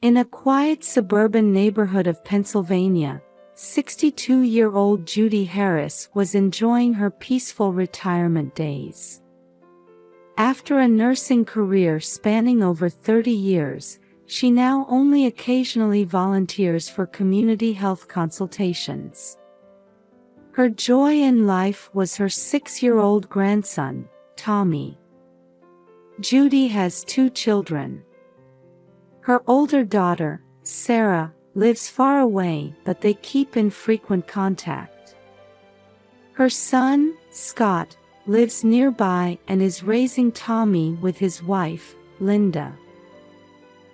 In a quiet suburban neighborhood of Pennsylvania, 62-year-old Judy Harris was enjoying her peaceful retirement days. After a nursing career spanning over 30 years, she now only occasionally volunteers for community health consultations. Her joy in life was her 6-year-old grandson, Tommy. Judy has 2 children. Her older daughter, Sarah, lives far away, but they keep in frequent contact. Her son, Scott, lives nearby and is raising Tommy with his wife, Linda.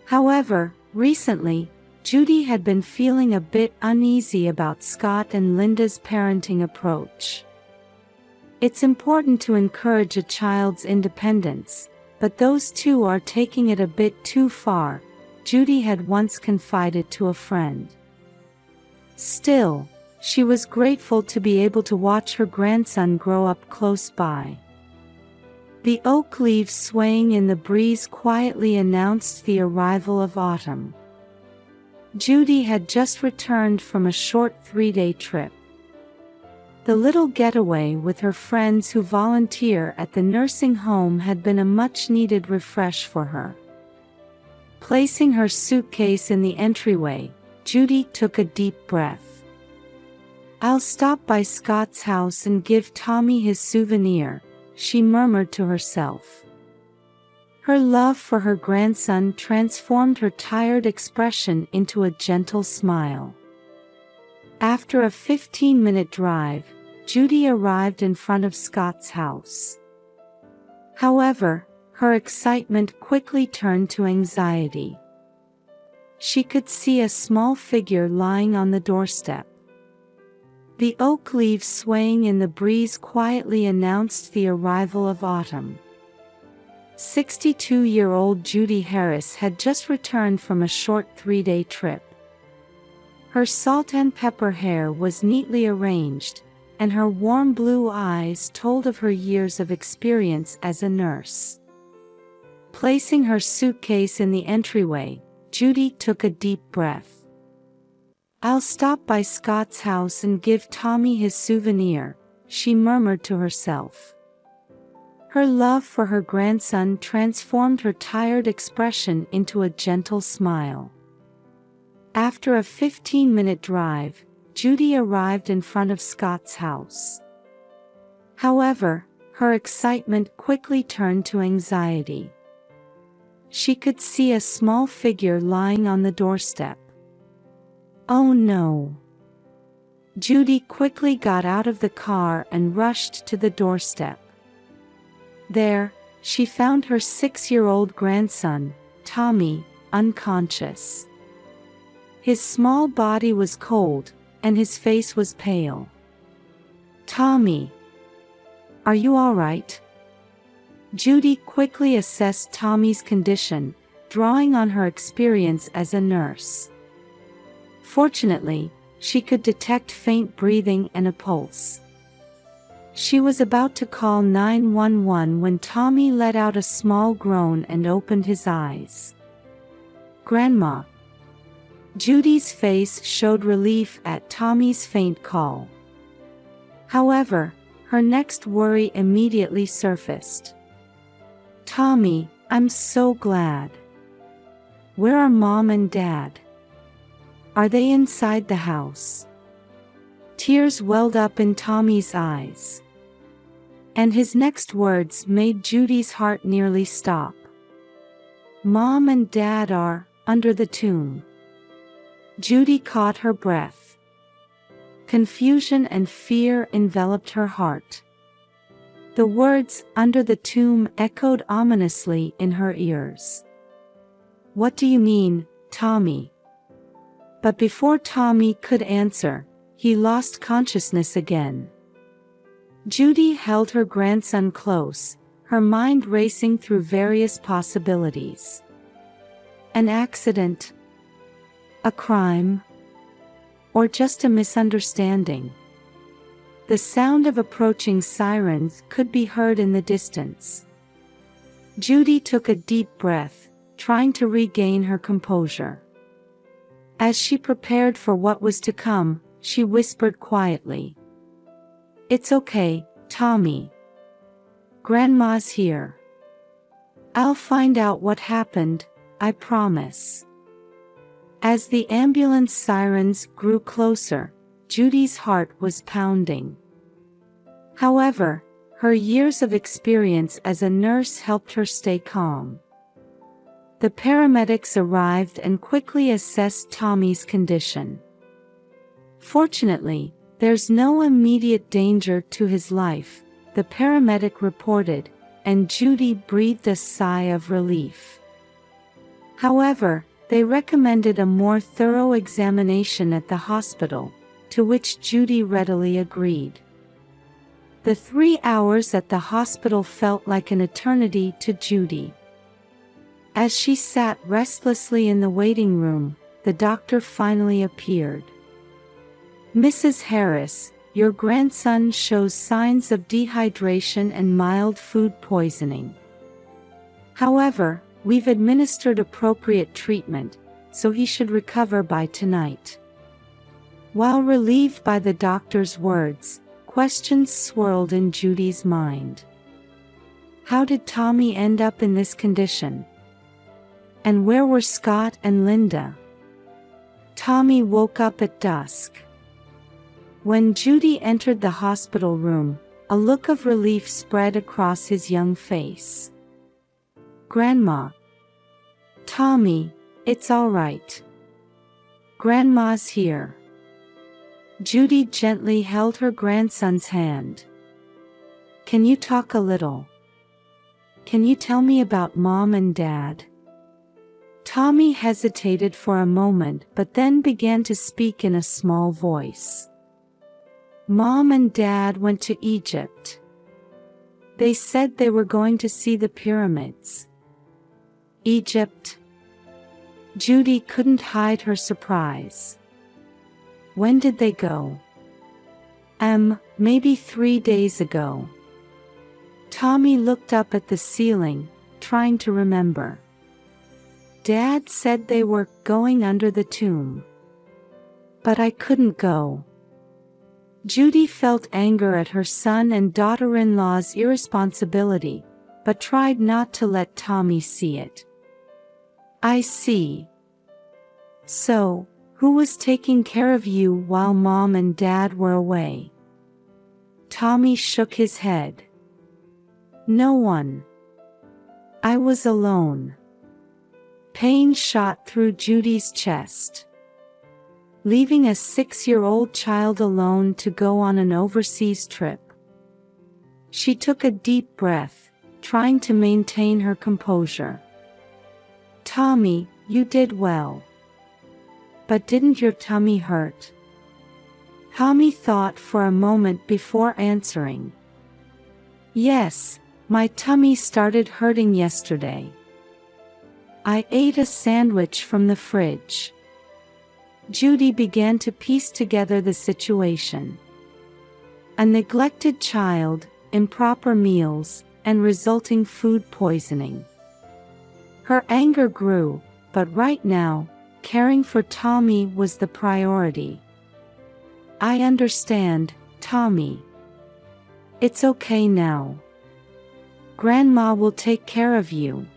However, recently, Judy had been feeling a bit uneasy about Scott and Linda's parenting approach. It's important to encourage a child's independence, but those two are taking it a bit too far, Judy had once confided to a friend. Still, she was grateful to be able to watch her grandson grow up close by. The oak leaves swaying in the breeze quietly announced the arrival of autumn. Judy had just returned from a short 3-day trip. The little getaway with her friends who volunteer at the nursing home had been a much-needed refresh for her. Placing her suitcase in the entryway, Judy took a deep breath. "I'll stop by Scott's house and give Tommy his souvenir," she murmured to herself. Her love for her grandson transformed her tired expression into a gentle smile. After a 15-minute drive, Judy arrived in front of Scott's house. However, her excitement quickly turned to anxiety. She could see a small figure lying on the doorstep. The oak leaves swaying in the breeze quietly announced the arrival of autumn. 62-year-old Judy Harris had just returned from a short 3-day trip. Her salt and pepper hair was neatly arranged, and her warm blue eyes told of her years of experience as a nurse. Placing her suitcase in the entryway, Judy took a deep breath. "I'll stop by Scott's house and give Tommy his souvenir," she murmured to herself. Her love for her grandson transformed her tired expression into a gentle smile. After a 15-minute drive, Judy arrived in front of Scott's house. However, her excitement quickly turned to anxiety. She could see a small figure lying on the doorstep. "Oh no!" Judy quickly got out of the car and rushed to the doorstep. There, she found her 6-year-old grandson, Tommy, unconscious. His small body was cold, and his face was pale. "Tommy, are you all right?" Judy quickly assessed Tommy's condition, drawing on her experience as a nurse. Fortunately, she could detect faint breathing and a pulse. She was about to call 911 when Tommy let out a small groan and opened his eyes. "Grandma." Judy's face showed relief at Tommy's faint call. However, her next worry immediately surfaced. "Tommy, I'm so glad. Where are Mom and Dad? Are they inside the house?" Tears welled up in Tommy's eyes. And his next words made Judy's heart nearly stop. "Mom and Dad are under the tomb." Judy caught her breath. Confusion and fear enveloped her heart. The words "under the tomb" echoed ominously in her ears. "What do you mean, Tommy?" But before Tommy could answer, he lost consciousness again. Judy held her grandson close, her mind racing through various possibilities. An accident? A crime? Or just a misunderstanding? The sound of approaching sirens could be heard in the distance. Judy took a deep breath, trying to regain her composure. As she prepared for what was to come, she whispered quietly, "It's okay, Tommy. Grandma's here. I'll find out what happened, I promise." As the ambulance sirens grew closer, Judy's heart was pounding. However, her years of experience as a nurse helped her stay calm. The paramedics arrived and quickly assessed Tommy's condition. "Fortunately, there's no immediate danger to his life," the paramedic reported, and Judy breathed a sigh of relief. However, they recommended a more thorough examination at the hospital, to which Judy readily agreed. The 3 hours at the hospital felt like an eternity to Judy. As she sat restlessly in the waiting room, the doctor finally appeared. "Mrs. Harris, your grandson shows signs of dehydration and mild food poisoning. However, we've administered appropriate treatment, so he should recover by tonight." While relieved by the doctor's words, questions swirled in Judy's mind. How did Tommy end up in this condition? And where were Scott and Linda? Tommy woke up at dusk. When Judy entered the hospital room, a look of relief spread across his young face. "Grandma." "Tommy, it's all right. Grandma's here." Judy gently held her grandson's hand. "Can you talk a little? Can you tell me about Mom and Dad?" Tommy hesitated for a moment but then began to speak in a small voice. "Mom and Dad went to Egypt. They said they were going to see the pyramids." "Egypt?" Judy couldn't hide her surprise. "When did they go?" Maybe 3 days ago." Tommy looked up at the ceiling, trying to remember. "Dad said they were going under the tomb. But I couldn't go." Judy felt anger at her son and daughter-in-law's irresponsibility, but tried not to let Tommy see it. "I see. So, who was taking care of you while Mom and Dad were away?" Tommy shook his head. "No one. I was alone." Pain shot through Judy's chest. Leaving a 6-year-old child alone to go on an overseas trip. She took a deep breath, trying to maintain her composure. "Tommy, you did well. But didn't your tummy hurt?" Tommy thought for a moment before answering. "Yes, my tummy started hurting yesterday. I ate a sandwich from the fridge." Judy began to piece together the situation. A neglected child, improper meals, and resulting food poisoning. Her anger grew, but right now, caring for Tommy was the priority. "I understand, Tommy. It's okay now. Grandma will take care of you."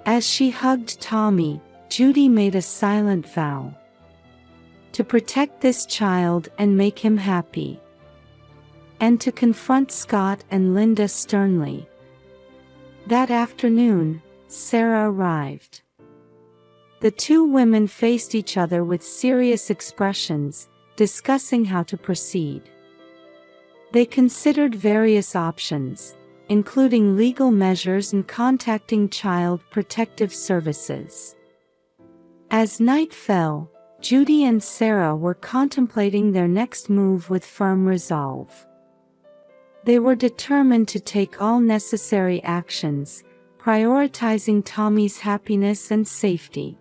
As she hugged Tommy, Judy made a silent vow. To protect this child and make him happy. And to confront Scott and Linda sternly. That afternoon, Sarah arrived. The two women faced each other with serious expressions, discussing how to proceed. They considered various options, including legal measures and contacting Child Protective Services. As night fell, Judy and Sarah were contemplating their next move with firm resolve. They were determined to take all necessary actions, prioritizing Tommy's happiness and safety.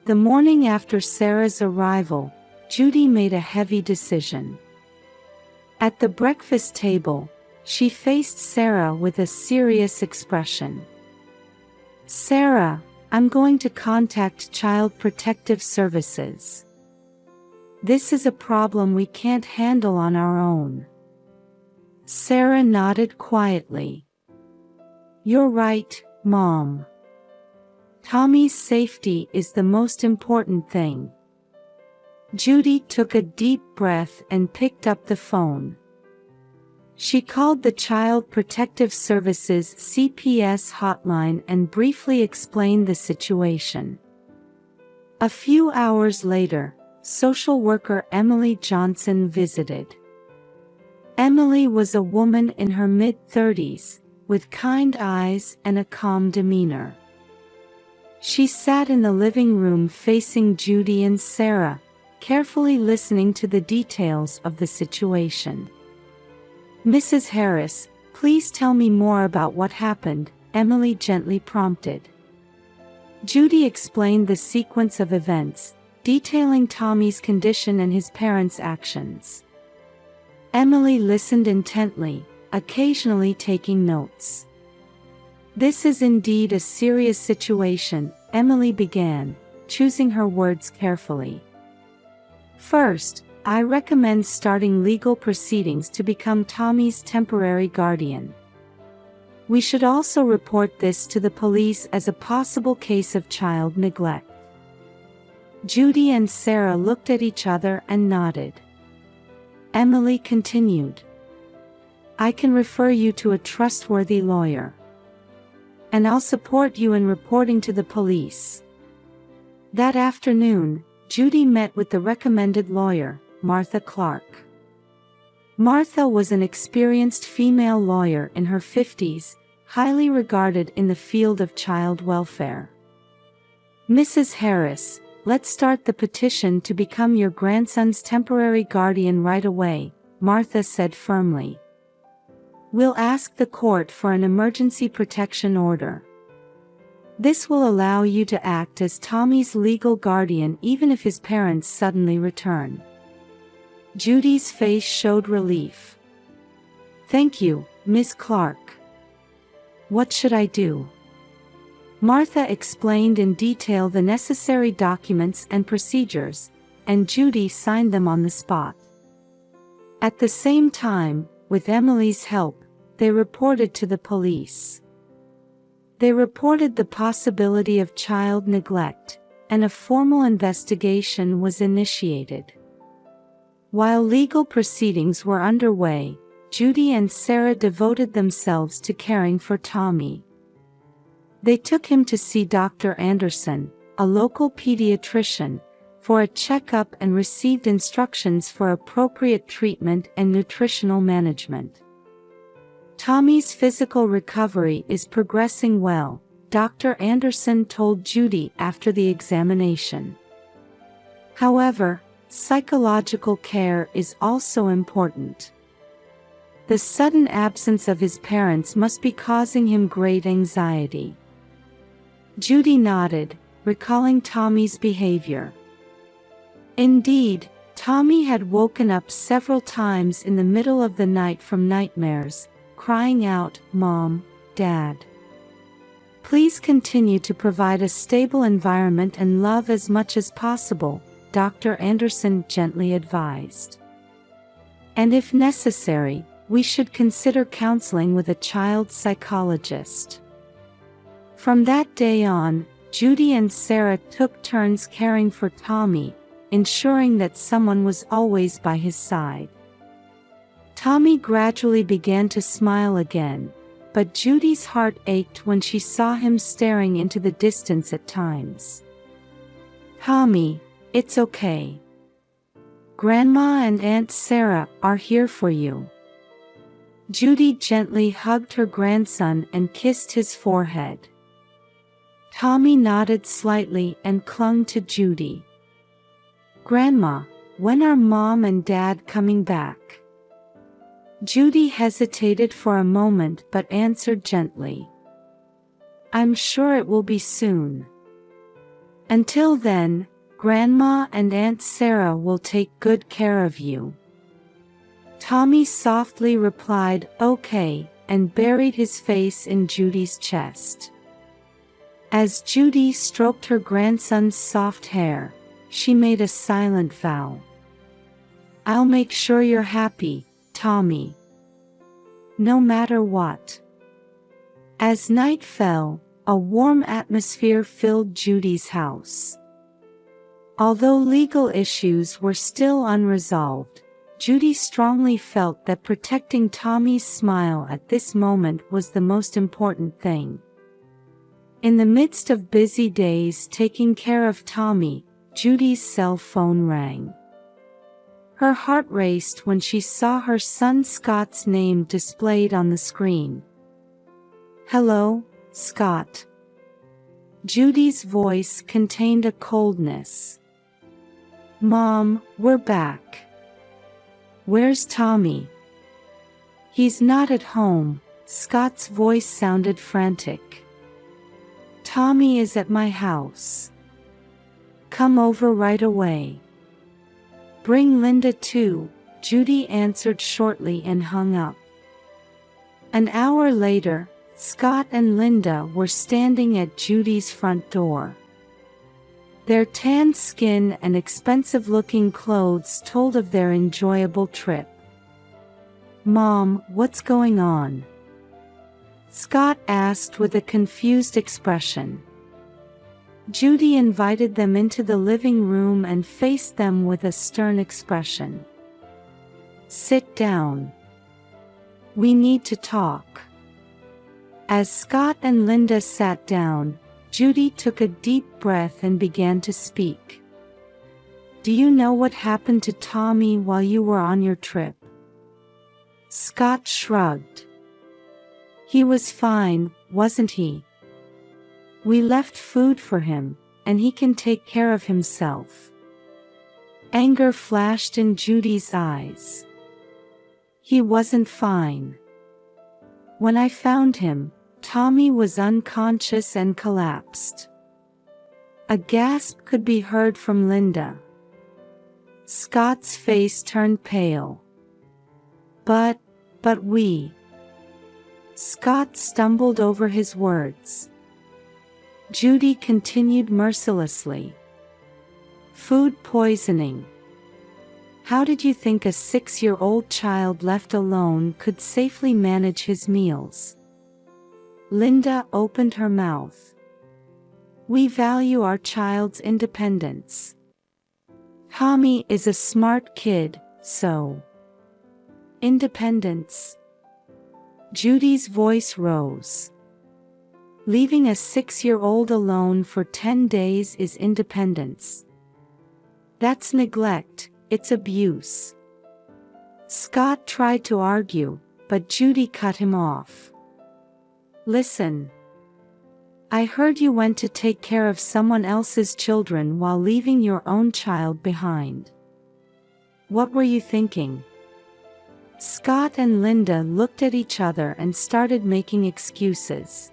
The morning after Sarah's arrival, Judy made a heavy decision. At the breakfast table, she faced Sarah with a serious expression. "Sarah, I'm going to contact Child Protective Services. This is a problem we can't handle on our own." Sarah nodded quietly. "You're right, Mom. Tommy's safety is the most important thing." Judy took a deep breath and picked up the phone. She called the Child Protective Services CPS hotline and briefly explained the situation. A few hours later, social worker Emily Johnson visited. Emily was a woman in her mid-30s, with kind eyes and a calm demeanor. She sat in the living room facing Judy and Sarah, carefully listening to the details of the situation. "Mrs. Harris, please tell me more about what happened," Emily gently prompted. Judy explained the sequence of events, detailing Tommy's condition and his parents' actions. Emily listened intently, occasionally taking notes. "This is indeed a serious situation," Emily began, choosing her words carefully. "First, I recommend starting legal proceedings to become Tommy's temporary guardian. We should also report this to the police as a possible case of child neglect." Judy and Sarah looked at each other and nodded. Emily continued, "I can refer you to a trustworthy lawyer. And I'll support you in reporting to the police." That afternoon, Judy met with the recommended lawyer, Martha Clark. Martha was an experienced female lawyer in her 50s, highly regarded in the field of child welfare. "Mrs. Harris, let's start the petition to become your grandson's temporary guardian right away," Martha said firmly. "We'll ask the court for an emergency protection order. This will allow you to act as Tommy's legal guardian even if his parents suddenly return." Judy's face showed relief. "Thank you, Miss Clark. What should I do?" Martha explained in detail the necessary documents and procedures, and Judy signed them on the spot. At the same time, with Emily's help, they reported to the police. They reported the possibility of child neglect, and a formal investigation was initiated. While legal proceedings were underway, Judy and Sarah devoted themselves to caring for Tommy. They took him to see Dr. Anderson, a local pediatrician, for a checkup and received instructions for appropriate treatment and nutritional management. "Tommy's physical recovery is progressing well," Dr. Anderson told Judy after the examination. "However, psychological care is also important. The sudden absence of his parents must be causing him great anxiety." Judy nodded, recalling Tommy's behavior. Indeed, Tommy had woken up several times in the middle of the night from nightmares, crying out, "Mom, Dad. Please continue to provide a stable environment and love as much as possible," Dr. Anderson gently advised. "And if necessary, we should consider counseling with a child psychologist." From that day on, Judy and Sarah took turns caring for Tommy, ensuring that someone was always by his side. Tommy gradually began to smile again, but Judy's heart ached when she saw him staring into the distance at times. "Tommy, it's okay. Grandma and Aunt Sarah are here for you." Judy gently hugged her grandson and kissed his forehead. Tommy nodded slightly and clung to Judy. "Grandma, when are Mom and Dad coming back?" Judy hesitated for a moment but answered gently, "I'm sure it will be soon. Until then, Grandma and Aunt Sarah will take good care of you." Tommy softly replied, "Okay," and buried his face in Judy's chest. As Judy stroked her grandson's soft hair, she made a silent vow. "I'll make sure you're happy, Tommy. No matter what." As night fell, a warm atmosphere filled Judy's house. Although legal issues were still unresolved, Judy strongly felt that protecting Tommy's smile at this moment was the most important thing. In the midst of busy days taking care of Tommy, Judy's cell phone rang. Her heart raced when she saw her son Scott's name displayed on the screen. "Hello, Scott." Judy's voice contained a coldness. "Mom, we're back. Where's Tommy?" "He's not at home." Scott's voice sounded frantic. "Tommy is at my house. Come over right away." "Bring Linda too," Judy answered shortly and hung up. An hour later, Scott and Linda were standing at Judy's front door. Their tan skin and expensive-looking clothes told of their enjoyable trip. "Mom, what's going on?" Scott asked with a confused expression. Judy invited them into the living room and faced them with a stern expression. "Sit down. We need to talk." As Scott and Linda sat down, Judy took a deep breath and began to speak. "Do you know what happened to Tommy while you were on your trip?" Scott shrugged. "He was fine, wasn't he? We left food for him, and he can take care of himself." Anger flashed in Judy's eyes. "He wasn't fine. When I found him, Tommy was unconscious and collapsed." A gasp could be heard from Linda. Scott's face turned pale. But we..." Scott stumbled over his words. Judy continued mercilessly. "Food poisoning. How did you think a 6-year-old child left alone could safely manage his meals?" Linda opened her mouth. "We value our child's independence. Tommy is a smart kid, so..." "Independence?" Judy's voice rose. "Leaving a 6-year-old alone for 10 days is independence. That's neglect, it's abuse." Scott tried to argue, but Judy cut him off. "Listen. I heard you went to take care of someone else's children while leaving your own child behind. What were you thinking?" Scott and Linda looked at each other and started making excuses.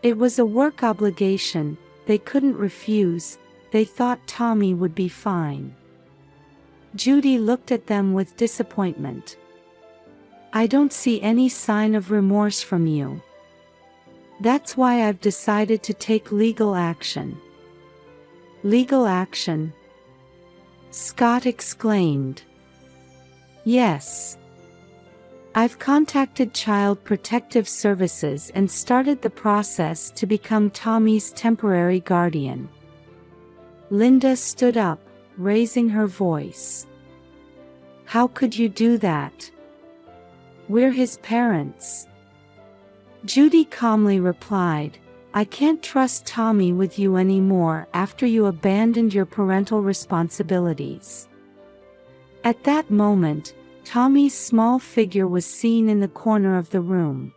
It was a work obligation, they couldn't refuse, they thought Tommy would be fine. Judy looked at them with disappointment. "I don't see any sign of remorse from you. That's why I've decided to take legal action." "Legal action?" Scott exclaimed. "Yes. I've contacted Child Protective Services and started the process to become Tommy's temporary guardian." Linda stood up, raising her voice. "How could you do that? We're his parents." Judy calmly replied, "I can't trust Tommy with you anymore after you abandoned your parental responsibilities." At that moment, Tommy's small figure was seen in the corner of the room.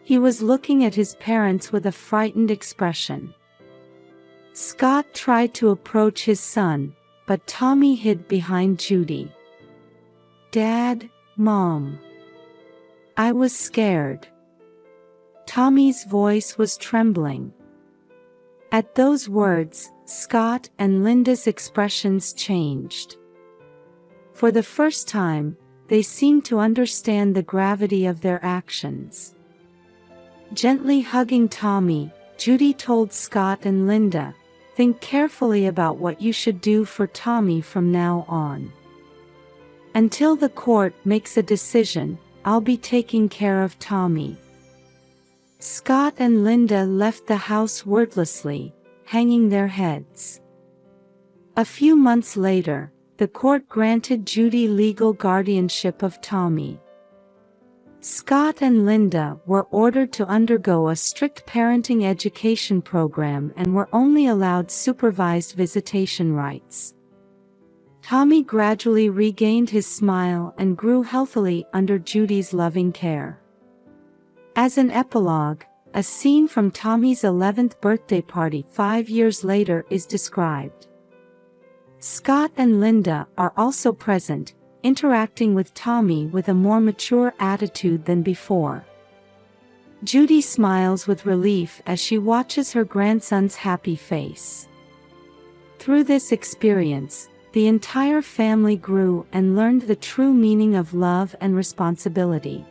He was looking at his parents with a frightened expression. Scott tried to approach his son, but Tommy hid behind Judy. "Dad, Mom. I was scared." Tommy's voice was trembling. At those words, Scott and Linda's expressions changed. For the first time, they seemed to understand the gravity of their actions. Gently hugging Tommy, Judy told Scott and Linda, "Think carefully about what you should do for Tommy from now on. Until the court makes a decision, I'll be taking care of Tommy." Scott and Linda left the house wordlessly, hanging their heads. A few months later, the court granted Judy legal guardianship of Tommy. Scott and Linda were ordered to undergo a strict parenting education program and were only allowed supervised visitation rights. Tommy gradually regained his smile and grew healthily under Judy's loving care. As an epilogue, a scene from Tommy's 11th birthday party 5 years later is described. Scott and Linda are also present, interacting with Tommy with a more mature attitude than before. Judy smiles with relief as she watches her grandson's happy face. Through this experience, the entire family grew and learned the true meaning of love and responsibility.